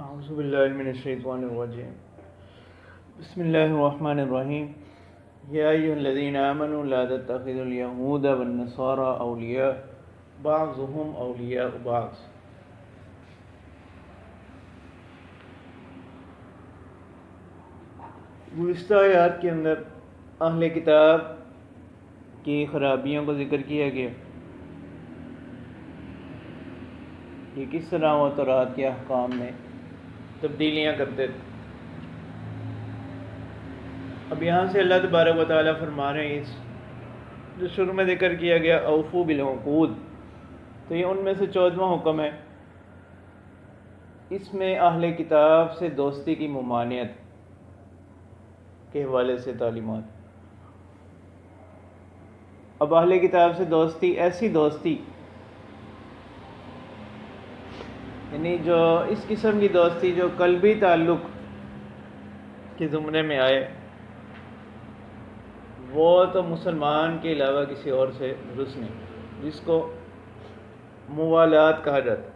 اعوذ باللہ من الشیطان الرجیم بسم اللہ الرحمن الرحیم یا ایھا الذین آمنوا لا تتخذوا اليہود والنصارى اولیاء بعضهم اولیاء بعض۔ گزشتہ آیات کے اندر اہل کتاب کی خرابیوں کو ذکر کیا گیا کہ کس طرح وہ تورات کے احکام میں تبدیلیاں کرتے تھے۔ اب یہاں سے اللہ تبارک و تعالیٰ فرما رہے ہیں، اس جو شروع میں ذکر کیا گیا اوفو بالعقود، تو یہ ان میں سے 14واں حکم ہے۔ اس میں اہل کتاب سے دوستی کی ممانعت کے حوالے سے تعلیمات۔ اب اہل کتاب سے دوستی، ایسی دوستی یعنی جو اس قسم کی دوستی جو قلبی تعلق کے زمرے میں آئے، وہ تو مسلمان کے علاوہ کسی اور سے درست نہیں، جس کو موالات کہا جاتا ہے،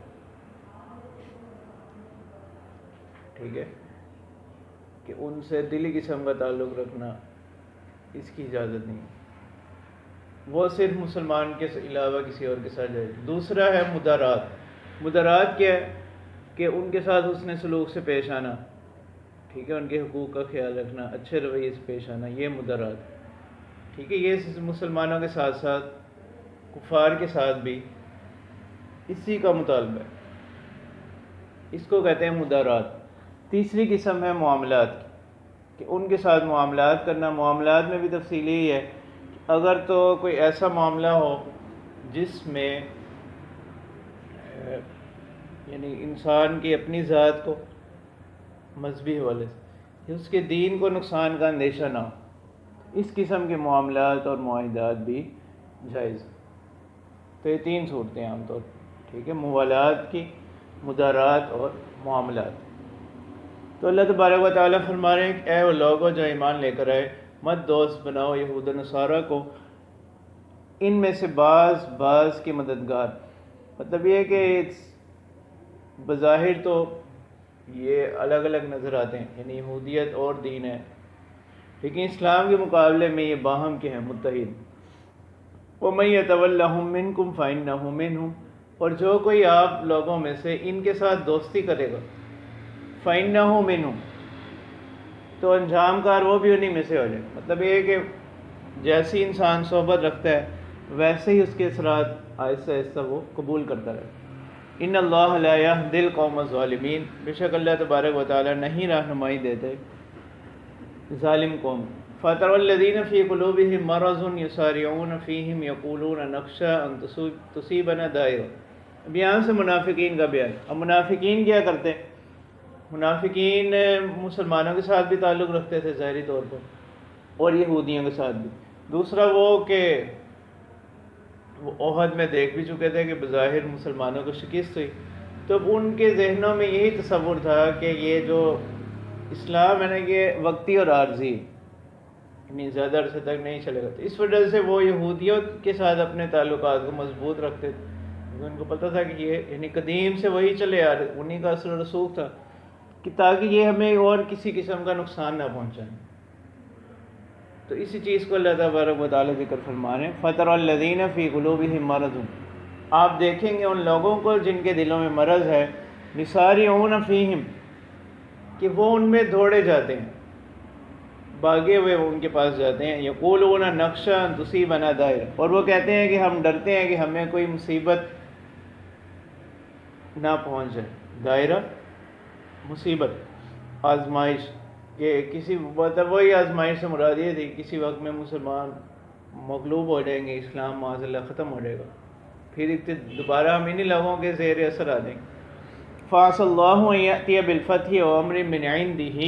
ٹھیک ہے، کہ ان سے دلی قسم کا تعلق رکھنا اس کی اجازت نہیں، وہ صرف مسلمان کے علاوہ کسی اور کے ساتھ جائے۔ دوسرا ہے مدارات۔ مدارات کیا ہے کہ ان کے ساتھ حسن سلوک سے پیش آنا، ٹھیک ہے، ان کے حقوق کا خیال رکھنا، اچھے رویے سے پیش آنا، یہ مدارات، ٹھیک ہے۔ یہ مسلمانوں کے ساتھ ساتھ کفار کے ساتھ بھی اسی کا مطالبہ ہے، اس کو کہتے ہیں مدارات۔ تیسری قسم ہے معاملات کی، کہ ان کے ساتھ معاملات کرنا۔ معاملات میں بھی تفصیل یہی ہے کہ اگر تو کوئی ایسا معاملہ ہو جس میں یعنی انسان کی اپنی ذات کو مذہبی حوالے سے اس کے دین کو نقصان کا اندیشہ نہ ہو، اس قسم کے معاملات اور معاہدات بھی جائز ہیں۔ تو یہ 3 صورتیں عام طور پر، ٹھیک ہے، موالات کی، مدارات اور معاملات۔ تو اللہ تبارک و تعالیٰ فرما رہے ہیں کہ اے وہ لوگوں جو ایمان لے کر آئے، مت دوست بناؤ یہود و نصارہ کو، ان میں سے بعض کے مددگار۔ مطلب یہ ہے کہ بظاہر تو یہ الگ الگ نظر آتے ہیں، یعنی یہودیت اور دین ہے، لیکن اسلام کے مقابلے میں یہ باہم کے ہیں، متحد۔ وَمَن يَتَوَلَّهُم مِّنكُمْ فَإِنَّهُ مِنْهُمْ، اور جو کوئی آپ لوگوں میں سے ان کے ساتھ دوستی کرے گا، فَإِنَّهُ مِنْهُمْ، تو انجام کار وہ بھی انہی میں سے ہو جائے۔ مطلب یہ ہے کہ جیسی انسان صحبت رکھتا ہے ویسے ہی اس کے اثرات آہستہ آہستہ وہ قبول کرتا رہے۔ ان اللہ لا یہدی القوم الظالمین، بے شک اللہ تبارک و تعالیٰ نہیں رہنمائی دیتے ظالم قوم۔ فَتَرَى الَّذِينَ فِي قُلُوبِهِم مَّرَضٌ يُسَارِعُونَ فِيهِمْ يَقُولُونَ نَخْشَىٰ أَن تُصِيبَنَا دَائِرَةٌ۔ اب یہاں سے منافقین کا بیان۔ اب منافقین کیا کرتے؟ منافقین مسلمانوں کے ساتھ بھی تعلق رکھتے تھے ظاہری طور پر، اور یہودیوں کے ساتھ بھی۔ دوسرا وہ کہ وہ احد میں دیکھ بھی چکے تھے کہ بظاہر مسلمانوں کو شکست ہوئی، تو اب ان کے ذہنوں میں یہی تصور تھا کہ یہ جو اسلام ہے نا، یہ وقتی اور عارضی، یعنی زیادہ عرصے تک نہیں چلے گا۔ تو اس وجہ سے وہ یہودیوں کے ساتھ اپنے تعلقات کو مضبوط رکھتے تھے، کیونکہ ان کو پتہ تھا کہ یہ یعنی قدیم سے وہی چلے آ رہے، انہی کا اثر و رسوخ تھا، کہ تاکہ یہ ہمیں اور کسی قسم کا نقصان نہ پہنچائیں۔ تو اسی چیز کو اللہ تبارک و تعالیٰ ذکر فرما رہے ہیں، فَتَرَى الَّذِينَ فِي قُلُوبِهِم مَّرَضٌ، آپ دیکھیں گے ان لوگوں کو جن کے دلوں میں مرض ہے، يُسَارِعُونَ فِيهِم، کہ وہ ان میں دوڑے جاتے ہیں، بھاگے ہوئے وہ ان کے پاس جاتے ہیں، يَقُولُونَ نَخْشَىٰ أَن تُصِيبَنَا دَائِرَةٌ، اور وہ کہتے ہیں کہ ہم ڈرتے ہیں کہ ہمیں کوئی مصیبت نہ پہنچ جائے۔ دائرہ مصیبت، آزمائش، کہ کسی مطلب وہی آزمائش سے مراد یہ تھی کسی وقت میں مسلمان مغلوب ہو جائیں گے، اسلام معاذ اللہ ختم ہو جائے گا، پھر دوبارہ ہم انہی لوگوں کے زیر اثر آ جائیں گے۔ فَعَسَى اللَّهُ أَن يَأْتِيَ بِالْفَتْحِ وَأَمْرٍ مِّنْ عِندِهِ،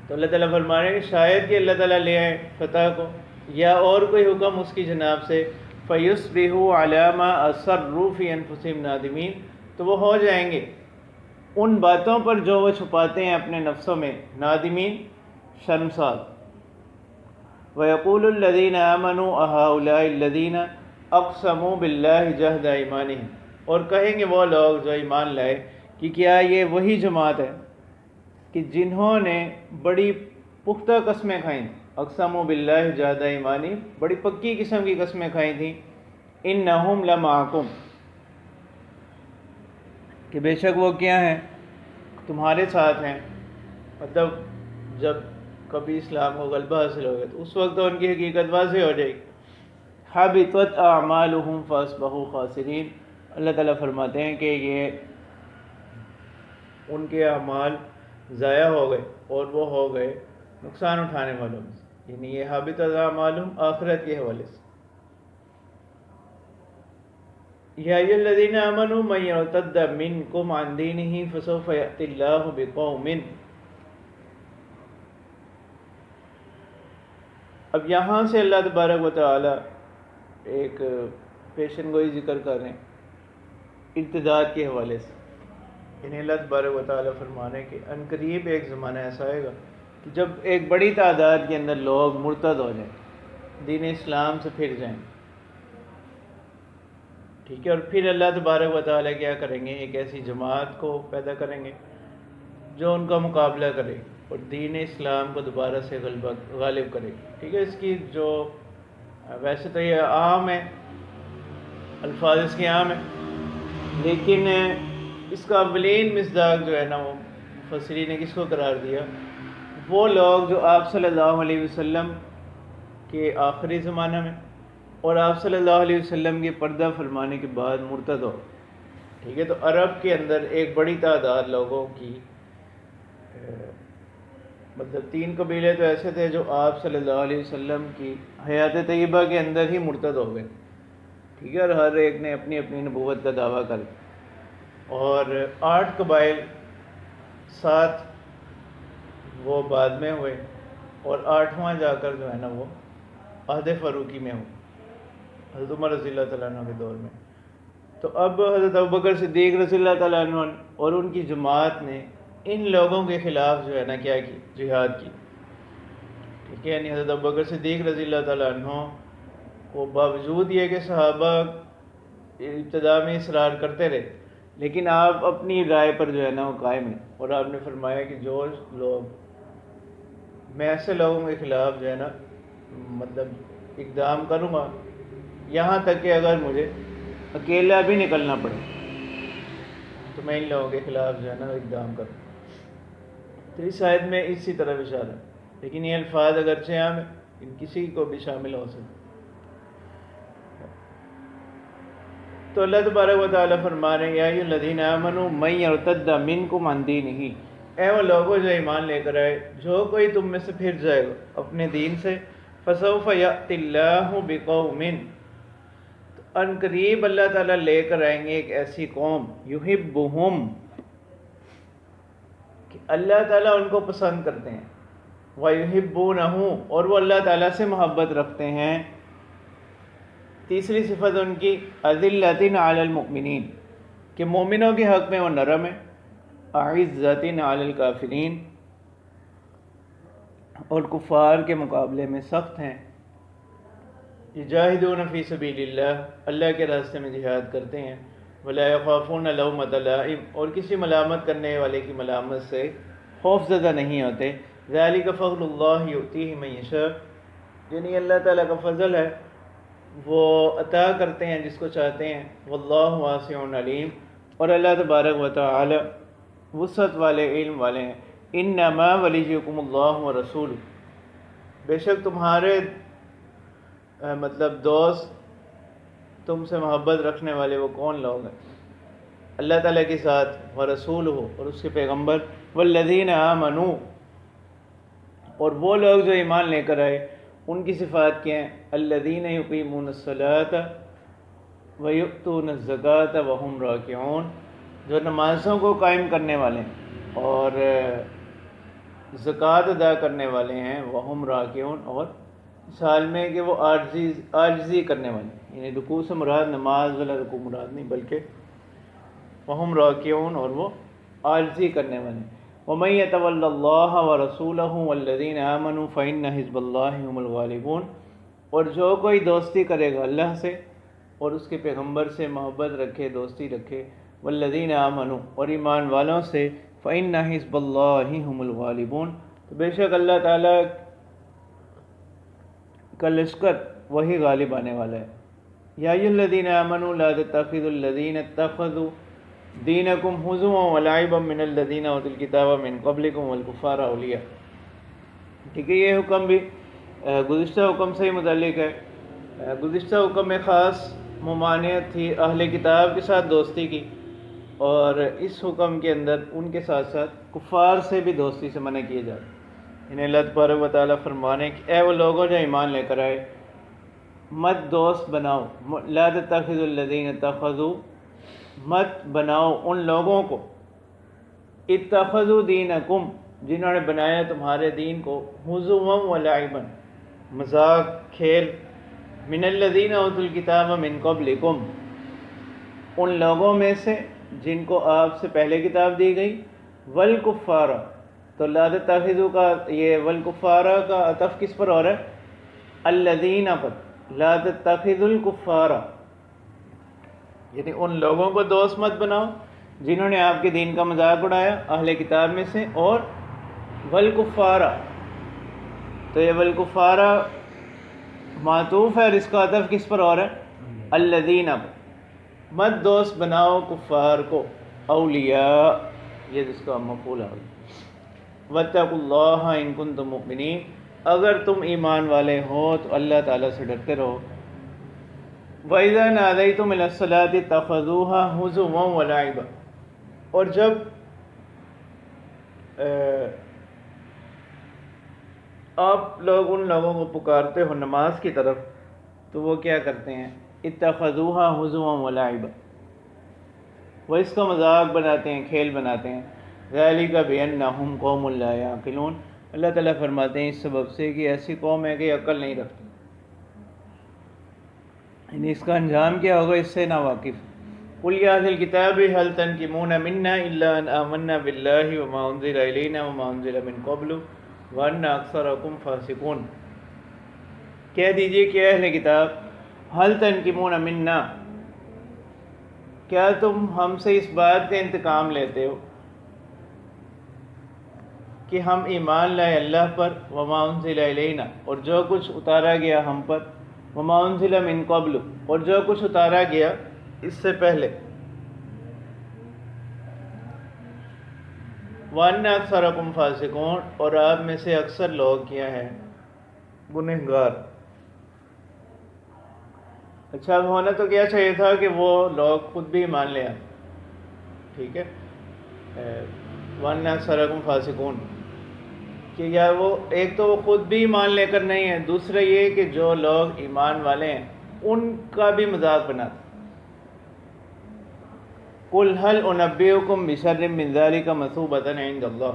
تو اللہ تعالیٰ فرما رہے ہیں کہ شاید کہ اللہ تعالیٰ لے آئے فتح کو یا اور کوئی حکم اس کی جناب سے، فَيُصْبِحُوا عَلَىٰ مَا أَسَرُّوا فِي أَنفُسِهِمْ نَادِمِينَ، تو وہ ہو جائیں گے ان باتوں پر جو وہ چھپاتے ہیں اپنے نفسوں میں، نادمین، شرمسار۔ وَيَقُولُ الَّذِينَ آمَنُوا أَهَٰؤُلَاءِ الَّذِينَ أَقْسَمُوا بِاللَّهِ جَهْدَ أَيْمَانِهِمْ، اور کہیں گے وہ لوگ جو ایمان لائے کہ کیا یہ وہی جماعت ہے کہ جنہوں نے بڑی پختہ قسمیں کھائیں، اقسموا باللہ جہد ایمانی، بڑی پکی قسم کی قسمیں کھائی تھیں، انہم لمعکم، کہ بے شک وہ کیا ہیں، تمہارے ساتھ ہیں. مطلب جب کبھی اسلام کو غلبہ حاصل ہوگا تو اس وقت تو ان کی حقیقت واضح ہو جائے گی. حبطت اعمالہم فاصبحوا خاسرین، اللہ تعالیٰ فرماتے ہیں کہ یہ ان کے اعمال ضائع ہو گئے اور وہ ہو گئے نقصان اٹھانے والوں میں سے. یعنی یہ حبطت اعمالہم آخرت کے حوالے سے. یا ایھا الذین آمنوا من یرتد منکم عن دینہ فسوف یأتی اللہ بقوم. اب یہاں سے اللہ تبارک و تعالی ایک پیشن گوئی ذکر کر رہے ہیں ارتداد کے حوالے سے. یعنی اللہ تبارک و تعالی فرما رہے ہیں کہ ان قریب ایک زمانہ ایسا آئے گا کہ جب ایک بڑی تعداد کے اندر لوگ مرتد ہو جائیں، دین اسلام سے پھر جائیں. ٹھیک ہے، اور پھر اللہ تبارک و تعالیٰ کیا کریں گے، ایک ایسی جماعت کو پیدا کریں گے جو ان کا مقابلہ کرے اور دین اسلام کو دوبارہ سے غالب کرے. ٹھیک ہے، اس کی جو ویسے تو یہ عام ہے، الفاظ اس کے عام ہیں، لیکن اس کا اولین مصداق جو ہے نا وہ مفسرین نے کس کو قرار دیا، وہ لوگ جو آپ صلی اللہ علیہ وسلم کے آخری زمانہ میں اور آپ صلی اللہ علیہ وسلم کے پردہ فرمانے کے بعد مرتد ہو. ٹھیک ہے، تو عرب کے اندر ایک بڑی تعداد لوگوں کی مطلب 3 قبیلے تو ایسے تھے جو آپ صلی اللہ علیہ وسلم کی حیات طیبہ کے اندر ہی مرتد ہو گئے. ٹھیک ہے، اور ہر ایک نے اپنی اپنی نبوت کا دعویٰ کر. اور 8 قبائل 7 وہ بعد میں ہوئے اور 8واں جا کر جو ہے نا وہ عہد فاروقی میں ہو، حضرت عمر رضی اللہ تعالیٰ عنہ کے دور میں. تو اب حضرت ابوبکر صدیق رضی اللہ تعالیٰ عنہ اور ان کی جماعت نے ان لوگوں کے خلاف جو ہے نا کیا کی، جہاد کی. ٹھیک ہے، یعنی حضرت ابوبکر صدیق رضی اللہ تعالیٰ عنہ کو باوجود یہ کہ صحابہ ابتدا میں اصرار کرتے رہے، لیکن آپ اپنی رائے پر جو ہے نا وہ قائم ہیں، اور آپ نے فرمایا کہ جو لوگ میں ایسے لوگوں کے خلاف جو ہے نا مطلب اقدام کروں گا، یہاں تک کہ اگر مجھے اکیلا بھی نکلنا پڑے تو میں ان لوگوں کے خلاف جو ہے نا اقدام کروں. تو اس آیت میں اسی طرح اشارہ ہے، لیکن یہ الفاظ اگرچہ عام ہیں، ان کسی کو بھی شامل ہو سکتے. تو اللہ تبارک و تعالیٰ فرما رہے ہیں یا ایھا الذین آمنوا من یرتد منکم عن دینہ، اے وہ لوگوں جو ایمان لے کر آئے، جو کوئی تم میں سے پھر جائے گا اپنے دین سے، فسوف یأتی اللہ بقوم، ان قریب اللہ تعالیٰ لے کر آئیں گے ایک ایسی قوم، یحبہم، کہ اللہ تعالیٰ ان کو پسند کرتے ہیں، وَيُحِبُّونَهُ، اور وہ اللہ تعالیٰ سے محبت رکھتے ہیں. تیسری صفت ان کی اذلۃ علی المؤمنین، کہ مومنوں کے حق میں وہ نرم ہے، اعزۃ علی الکافرین، اور کفار کے مقابلے میں سخت ہیں. یجاہدون فی سبیل اللہ، اللہ کے راستے میں جہاد کرتے ہیں، ولا یخافون لومۃ لائم، اور کسی ملامت کرنے والے کی ملامت سے خوف زدہ نہیں ہوتے. ذالک فضل اللہ یؤتیہ من یشاء، یعنی اللہ تعالیٰ کا فضل ہے، وہ عطا کرتے ہیں جس کو چاہتے ہیں. واللہ واسع علیم، اور اللہ تبارک و تعالی وسعت والے، علم والے ہیں. انما ولیکم اللہ ورسولہ، بے شک تمہارے مطلب دوست، تم سے محبت رکھنے والے وہ کون لوگ ہیں؟ اللہ تعالیٰ کے ساتھ، ورسولہ، اور اس کے پیغمبر، والذین آمنوا، اور وہ لوگ جو ایمان لے کر آئے. ان کی صفات کیا ہیں؟ الذین یقیمون الصلاۃ ویؤتون الزکاۃ وہم راکعون، جو نمازوں کو قائم کرنے والے ہیں اور زکوٰۃ ادا کرنے والے ہیں، وہم راکعون، اور اس حال میں کہ وہ عاجزی کرنے والے ہیں. یعنی رکوع سے مراد نماز والا رکوع مراد نہیں، بلکہ وہم راکعون، اور وہ عاجزی کرنے والے ہیں. وَمَن يَتَوَلَّ اللَّهَ وَرَسُولَهُ وَالَّذِينَ آمَنُوا فَإِنَّ حِزْبَ اللَّهِ هُمُ الْغَالِبُونَ، اور جو کوئی دوستی کرے گا اللہ سے اور اس کے پیغمبر سے محبت رکھے، دوستی رکھے، والذین آمنوا اور ایمان والوں سے فإن حزب اللہ هم الغالبون تو بے شک اللہ تعالیٰ کا لشکر وہی غالب آنے والا ہے. یا ایھا الذین آمنوا لا تتخذوا الذین اتخذوا دینکم ہزوا ولعبا من الذین اوتوا الکتاب من قبلکم والکفار اولیاء. ٹھیک ہے، یہ حکم بھی گزشتہ حکم سے ہی متعلق ہے. گزشتہ حکم میں خاص ممانعت تھی اہل کتاب کے ساتھ دوستی کی، اور اس حکم کے اندر ان کے ساتھ ساتھ کفار سے بھی دوستی سے منع کیے جاتے. انہیں اللہ تبارک و تعالیٰ فرمانے کہ اے وہ لوگوں جو ایمان لے کر آئے، مت دوست بناؤ، لا تتخذوا الذین اتخذوا، مت بناؤ ان لوگوں کو، اتخذوا دینکم جنہوں نے بنایا تمہارے دین کو، ہزوا ولعبا مذاق کھیل، من الذین اوتوا الکتاب من قبلکم ان لوگوں میں سے جن کو آپ سے پہلے کتاب دی گئی، والکفار تو لا تتخذوا کا یہ والکفار کا عطف کس پر ہو رہا ہے؟ الذین پر. لا تتخذوا الکفار یعنی ان لوگوں کو دوست مت بناؤ جنہوں نے آپ کے دین کا مذاق اڑایا اہل کتاب میں سے، اور والکفار تو یہ والکفار معطوف ہے اور اس کا عطف کس پر ہو رہا ہے؟ الذین پر. مت دوست بناؤ کفار کو، اولیاء یہ جس کا مفعول ہے. واتقوا اللہ ان کنتم مؤمنین اگر تم ایمان والے ہو تو اللہ تعالیٰ سے ڈرتے رہو. وَإِذَا نَادَيْتُمْ إِلَى الصَّلَاةِ اتَّخَذُوهَا هُزُوًا وَلَعِبًا اور جب آپ لوگ ان لوگوں کو پکارتے ہو نماز کی طرف تو وہ کیا کرتے ہیں؟ اتخذوها هزوا ولعبا وہ اس کا مذاق بناتے ہیں، کھیل بناتے ہیں. ذالک بأنہم قوم لا یعقلون اللہ تعالیٰ فرماتے ہیں اس سبب سے کہ ایسی قوم ہے کہ عقل نہیں رکھتی، یعنی اس کا انجام کیا ہوگا اس سے نا واقف. قل یا اہل الکتاب هل تنقمون منا الا ان آمنا باللہ وما انزل الینا وما انزل من قبل وان اکثرکم فاسقون. کہہ دیجئے کہ اہل کتاب هل تنقمون منا کیا تم ہم سے اس بات کا انتقام لیتے ہو کہ ہم ایمان لائے اللہ پر، وما انزل الینا اور جو کچھ اتارا گیا ہم پر، وما انزل من قبل اور جو کچھ اتارا گیا اس سے پہلے، وَأَنَّ أَكْثَرَكُمْ فَاسِقُونَ اور آپ میں سے اکثر لوگ کیا ہیں؟ گنہگار. اچھا اب ہونا تو کیا چاہیے تھا کہ وہ لوگ خود بھی مان لیں. ٹھیک ہے، وَأَنَّ أَكْثَرَكُمْ فَاسِقُونَ کہ یا وہ ایک تو وہ خود بھی ایمان لے کر نہیں ہے، دوسرا یہ کہ جو لوگ ایمان والے ہیں ان کا بھی مذاق بناتے. قُلْ هَلْ أُنَبِّئُكُمْ بِشَرٍّ مِّن ذَلِكَ مَثُوبَةً عِندَ اللَّهِ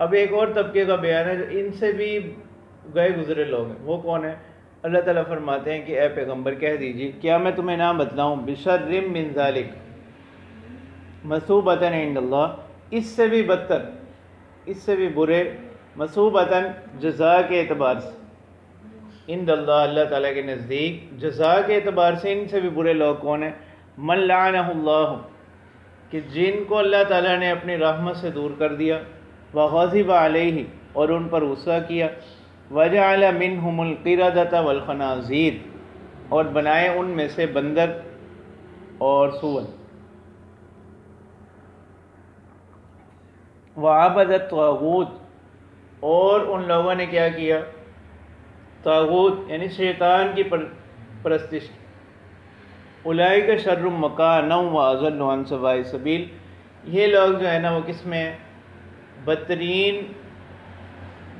اب ایک اور طبقے کا بیان ہے جو ان سے بھی گئے گزرے لوگ ہیں. وہ کون ہیں؟ اللہ تعالیٰ فرماتے ہیں کہ اے پیغمبر کہہ دیجیے کیا میں تمہیں نام بتلاؤں بِشَرٍّ مِّن ذَلِكَ مَثُوبَةً عِندَ اللَّهِ اس سے بھی بدتر، اس سے بھی برے، مثوبتاً جزا کے اعتبار سے، عند اللہ اللہ تعالیٰ کے نزدیک جزا کے اعتبار سے ان سے بھی برے لوگ کون ہیں؟ من لعنہ اللہ کہ جن کو اللہ تعالیٰ نے اپنی رحمت سے دور کر دیا، وغضب علیہ اور ان پر غصہ کیا، وجعل منہم القردۃ والخنازیر اور بنائے ان میں سے بندر اور سور، وعبد الطاغوت اور ان لوگوں نے کیا کیا؟ طاغوت یعنی شیطان کی پرستش کی. اولئک شر مکانا واضل عن سواء السبیل یہ لوگ جو ہے نا وہ کس میں ہیں؟ بدترین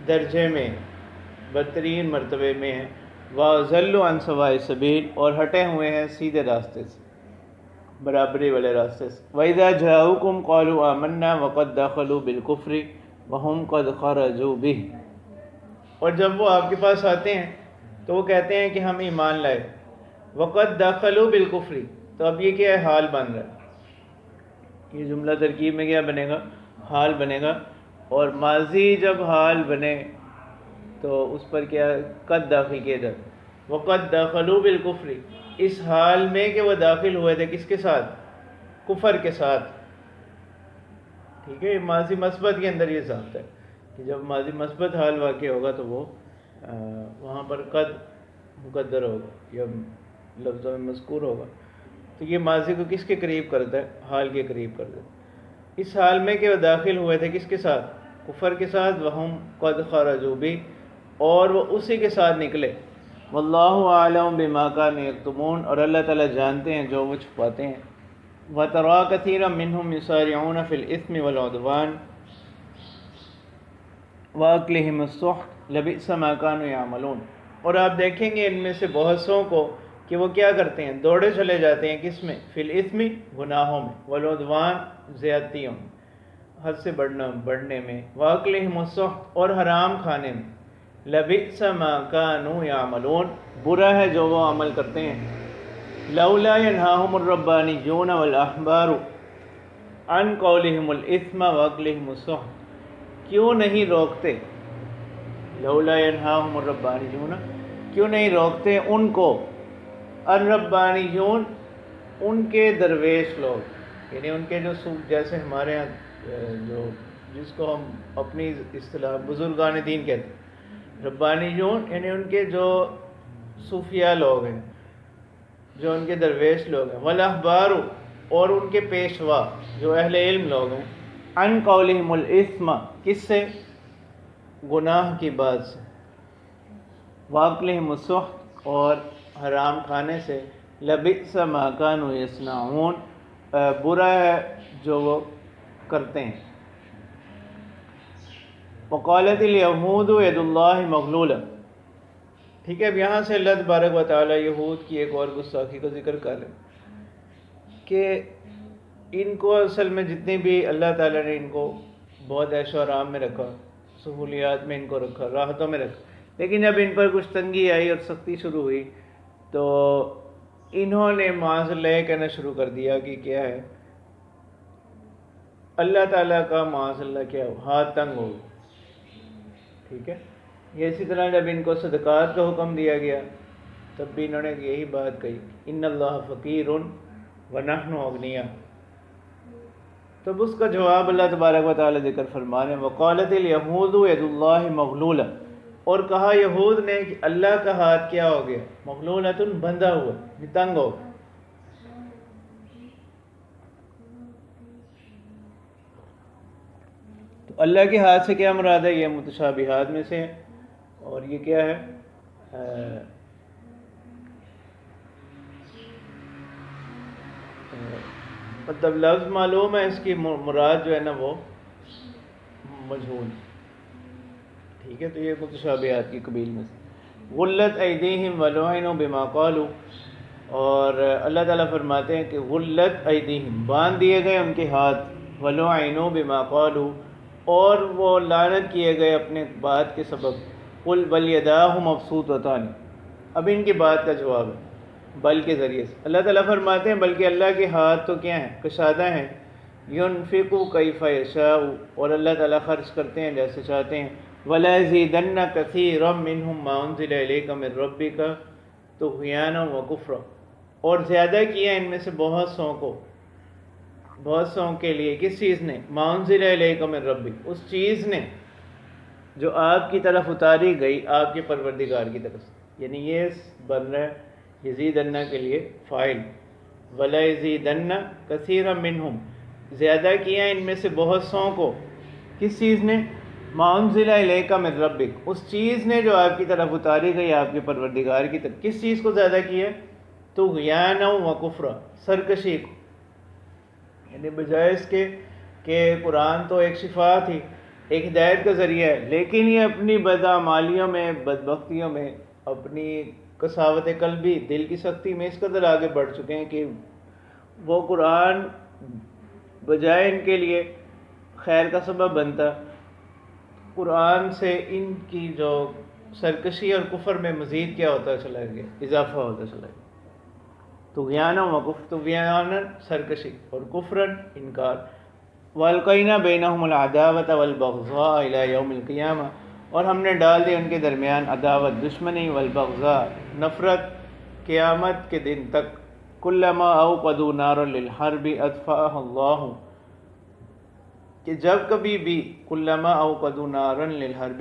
درجے میں، بدترین مرتبے میں ہیں. واضل عن سواء السبیل اور ہٹے ہوئے ہیں سیدھے راستے سے، برابری والے راستے سے. وَإِذَا جَاءُوكُمْ قَالُوا آمَنَّا وَقَدْ دَخَلُوا بِالْكُفْرِ وَهُمْ قَدْ خَرَجُوا بِهِ اور جب وہ آپ کے پاس آتے ہیں تو وہ کہتے ہیں کہ ہم ایمان لائے. وَقَدْ دَخَلُوا بِالْكُفْرِ تو اب یہ کیا ہے؟ حال بن رہا ہے. یہ جملہ ترکیب میں کیا بنے گا؟ حال بنے گا. اور ماضی جب حال بنے تو اس پر کیا قد داخل کیا جائے. وَقَدْ دَخَلُوا بِالْكُفْرِ اس حال میں کہ وہ داخل ہوئے تھے کس کے ساتھ؟ کفر کے ساتھ. ٹھیک ہے، ماضی مثبت کے اندر یہ ضابطہ ہے کہ جب ماضی مثبت حال واقع ہوگا تو وہ وہاں پر قد مقدر ہوگا یا لفظوں میں مذکور ہوگا. تو یہ ماضی کو کس کے قریب کرتا ہے؟ حال کے قریب کرتا ہے. اس حال میں کہ وہ داخل ہوئے تھے کس کے ساتھ؟ کفر کے ساتھ. وہم قد خرجوا بھی، اور وہ اسی کے ساتھ نکلے. واللہ اعلم بما كانوا یکتمون، اور اللہ تعالیٰ جانتے ہیں جو وہ چھپاتے ہیں. وترى كثيرا منهم يسارعون في الإثم والعدوان وأكلهم السحت لبئس ما كانوا يعملون. اور آپ دیکھیں گے ان میں سے بہت سوں کو کہ وہ کیا کرتے ہیں؟ دوڑے چلے جاتے ہیں کس میں؟ فی الاسم، گناہوں میں، والعدوان، زیادتیوں میں، حد سے بڑھنے میں، واکلہم السحت، اور حرام کھانے میں. لبئس ما كانوا يعملون، برا ہے جو وہ عمل کرتے ہیں. لولا ينهاهم الربانيون والاحبار عن قولهم الاثم واكلهم السحت، کیوں نہیں روکتے؟ لولا ينهاهم الربانيون، کیوں نہیں روکتے ان کو؟ الربانیون، ان کے درویش لوگ، یعنی ان کے جو جیسے ہمارے ہاں جو جس کو ہم اپنی اصطلاح بزرگان دین کہتے ہیں. ربانیون یعنی ان کے جو صوفیاء لوگ ہیں، جو ان کے درویش لوگ ہیں. والاحبار، اور ان کے پیشوا جو اہل علم لوگ ہیں. عن قولہم الاثم، کس سے؟ گناہ کی بات سے. واکلہم السحت، اور حرام کھانے سے. لبئس ما كانوا یصنعون، برا ہے جو وہ کرتے ہیں. وقالت الیہود ید اللہ مغلولہ. ٹھیک ہے، اب یہاں سے اللہ تبارک و تعالیٰ یہود کی ایک اور گستاخی کا ذکر کر لیں کہ ان کو اصل میں جتنے بھی اللہ تعالیٰ نے ان کو بہت عیش و آرام میں رکھا، سہولیات میں ان کو رکھا، راحتوں میں رکھا، لیکن جب ان پر کچھ تنگی آئی اور سختی شروع ہوئی تو انہوں نے معاذ اللہ کہنا شروع کر دیا کہ کیا ہے، اللہ تعالیٰ کا معاذ اللہ کیا ہو، ہاتھ تنگ ہو. ٹھیک ہے، یہ اسی طرح جب ان کو صدقات کا حکم دیا گیا تب بھی انہوں نے یہی بات کہی، ان اللہ فقیر ونحن اغنیاء. تب اس کا جواب اللہ تبارک و تعالیٰ ذکر فرما رہے ہیں. وقالت الیہود ید اللہ مغلولہ، اور کہا یہود نے کہ اللہ کا ہاتھ کیا ہو گیا؟ مغلولۃ، بندھا ہوا، تنگ ہو. تو اللہ کے ہاتھ سے کیا مراد ہے؟ یہ متشابہات میں سے ہے. اور یہ کیا ہے؟ مطلب لفظ معلوم ہے، اس کی مراد جو ہے نا وہ مجہول. ٹھیک ہے، تو یہ متشابہات کی قبیل میں سے. غلت ایدیہم ولعنوا بما قالوا، اور اللہ تعالیٰ فرماتے ہیں کہ غلت ایدیہم، باندھ دیے گئے ان کے ہاتھ، ولعنوا بما قالوا، اور وہ لعنت کیے گئے اپنے بات کے سبب. قل بل یداہ مبسوطتان، اب ان کی بات کا جواب ہے بل کے ذریعے سے. اللہ تعالیٰ فرماتے ہیں بلکہ اللہ کے ہاتھ تو کیا ہیں؟ کشادہ ہیں. ينفق کیف یشاء، اور اللہ تعالیٰ خرچ کرتے ہیں جیسے چاہتے ہیں. وَلَيَزِيدَنَّ كَثِيرًا مِّنْهُمْ مَا أُنزِلَ إِلَيْكَ مِن رَّبِّكَ طُغْيَانًا وَكُفْرًا، اور زیادہ کیا ان میں سے بہت سو کے لیے. کس چیز نے؟ مَا أُنزِلَ إِلَيْكَ مِن رَّبِّكَ، اس چیز نے جو آپ کی طرف اتاری گئی آپ کے پروردگار کی طرف سے. یعنی یہ بن رہا ہے یزیدن کے لیے فاعل. وَلَيَزِيدَنَّ كَثِيرًا مِّنْهُمْ، زیادہ کیا ان میں سے بہت سو کو. کس چیز نے؟ مَا أُنزِلَ إِلَيْكَ مِن رَّبِّكَ، اس چیز نے جو آپ کی طرف اتاری گئی آپ کے پروردگار کی طرف. کس چیز کو زیادہ کیا؟ طغیانا وکفرا، سرکشی کو. یعنی بجائے اس کے کہ قرآن تو ایک شفا تھی، ایک ہدایت کا ذریعہ ہے، لیکن یہ اپنی بدعمالیوں میں، بدبختیوں میں، اپنی قساوت قلبی، دل کی سختی میں اس قدر آگے بڑھ چکے ہیں کہ وہ قرآن بجائے ان کے لیے خیر کا سبب بنتا، قرآن سے ان کی جو سرکشی اور کفر میں مزید کیا ہوتا چلا گیا؟ اضافہ ہوتا چلا گیا. طغیانا وکفر، طغیانا سرکشی، اور کفرن انکار. وَأَلْقَيْنَا بَيْنَهُمُ الْعَدَاوَةَ وَالْبَغْضَاءَ إِلَى يَوْمِ الْقِيَامَةِ، اور ہم نے ڈال دی ان کے درمیان عداوت، دشمنی، والبغضاء، نفرت، قیامت کے دن تک. کلما اوقدوا نارا للحرب اطفأها اللہ، کہ جب کبھی بھی کلما اوقدوا نارا للحرب،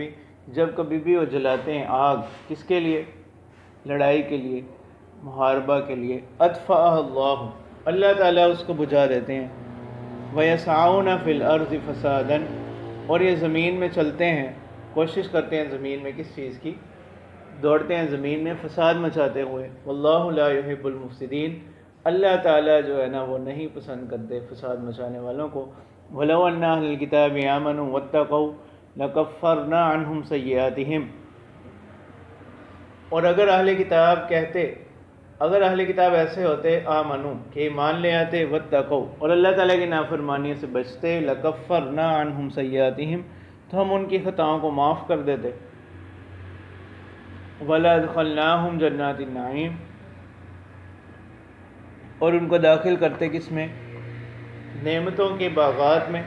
جب کبھی بھی وہ جلاتے ہیں آگ، کس کے لیے؟ لڑائی کے لیے، محاربہ کے لیے، اطفأها اللہ، اللہ تعالیٰ اس کو بجھا دیتے ہیں۔ وَيَسْعَوْنَ فِي الْأَرْضِ فَسَادًا، اور یہ زمین میں چلتے ہیں، کوشش کرتے ہیں زمین میں کس چیز کی؟ دوڑتے ہیں زمین میں فساد مچاتے ہوئے۔ وَاللَّهُ لَا يُحِبُّ الْمُفْسِدِينَ، اللہ تعالیٰ جو ہے نا وہ نہیں پسند کرتے فساد مچانے والوں کو۔ وَلَوْ أَنَّ أَهْلَ الْكِتَابِ آمَنُوا وَاتَّقَوْا لَكَفَّرْنَا عَنْهُمْ سَيِّئَاتِهِمْ، اور اگر اہل کتاب ایسے ہوتے آمنو کہ ایمان لے آتے، واتقوا، اور اللہ تعالیٰ کی نافرمانی سے بچتے، لکفرنا عنہم سیئاتہم، تو ہم ان کی خطاؤں کو معاف کر دیتے، ولادخلناہم جنات النعیم، اور ان کو داخل کرتے کس میں؟ نعمتوں کے باغات میں۔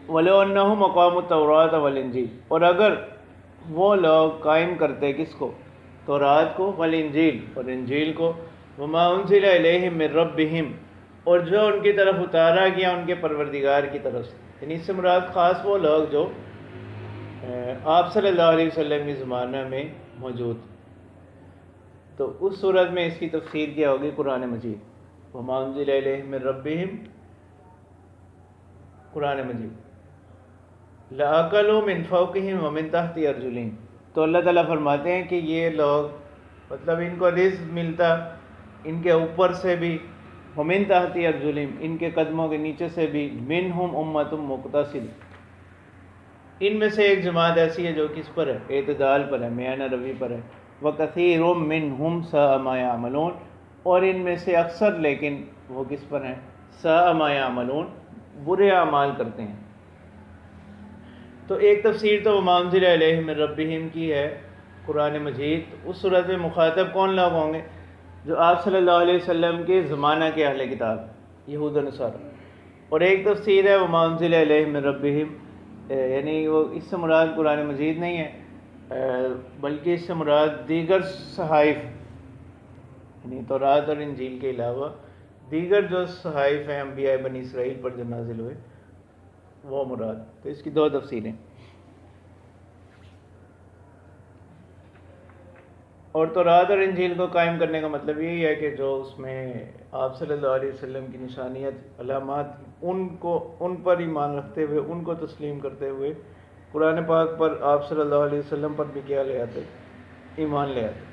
ولو انہم اقاموا التوراۃ والانجیل، اور اگر وہ لوگ قائم کرتے کس کو؟ تورات کو، والانجیل، اور انجیل کو، وما انزل الیہم من ربہم، اور جو ان کی طرف اتارا گیا ان کے پروردگار کی طرف سے، یعنی اس سے مراد خاص وہ لوگ جو آپ صلی اللہ علیہ وسلم کے زمانہ میں موجود، تو اس صورت میں اس کی تفسیر کیا ہوگی قرآن مجید، وما انزل الیہم من ربہم، قرآن مجید، لَأَكَلُوا مِن فَوْقِهِمْ وَمِن تَحْتِ أَرْجُلِهِمْ، تو اللہ تعالیٰ فرماتے ہیں کہ یہ لوگ مطلب ان کو رزق ملتا ان کے اوپر سے بھی، وَمِن تَحْتِ أَرْجُلِهِمْ، ان کے قدموں کے نیچے سے بھی، مِنْهُمْ أُمَّةٌ مُقْتَصِدَةٌ، ان میں سے ایک جماعت ایسی ہے جو کس پر ہے؟ اعتدال پر ہے، میانہ روی پر ہے، وَكَثِيرٌ مِّنْهُمْ سَاءَ مَا يَعْمَلُونَ، اور ان میں سے اکثر لیکن وہ کس پر ہیں؟ سَاءَ مَا يَعْمَلُونَ، برے اعمال کرتے ہیں۔ تو ایک تفسیر تو وما انزل الیہم من ربہم کی ہے قرآن مجید، اس صورت میں مخاطب کون لوگ ہوں گے؟ جو آپ صلی اللہ علیہ وسلم کے زمانہ کے اہل کتاب، یہود و نصارہ۔ اور ایک تفسیر ہے وما انزل الیہم من ربہم، یعنی وہ اس سے مراد قرآن مجید نہیں ہے، بلکہ اس سے مراد دیگر صحائف، یعنی تورات اور انجیل کے علاوہ دیگر جو صحائف ہیں انبیاء بنی اسرائیل پر جو نازل ہوئے وہ مراد۔ تو اس کی دو تفسیریں، اور تورات اور انجیل کو قائم کرنے کا مطلب یہی ہے کہ جو اس میں آپ صلی اللہ علیہ وسلم کی نشانیت، علامات، ان پر ایمان رکھتے ہوئے، ان کو تسلیم کرتے ہوئے قرآن پاک پر آپ صلی اللہ علیہ وسلم پر بھی کیا لے آتے؟ ایمان لے آتے۔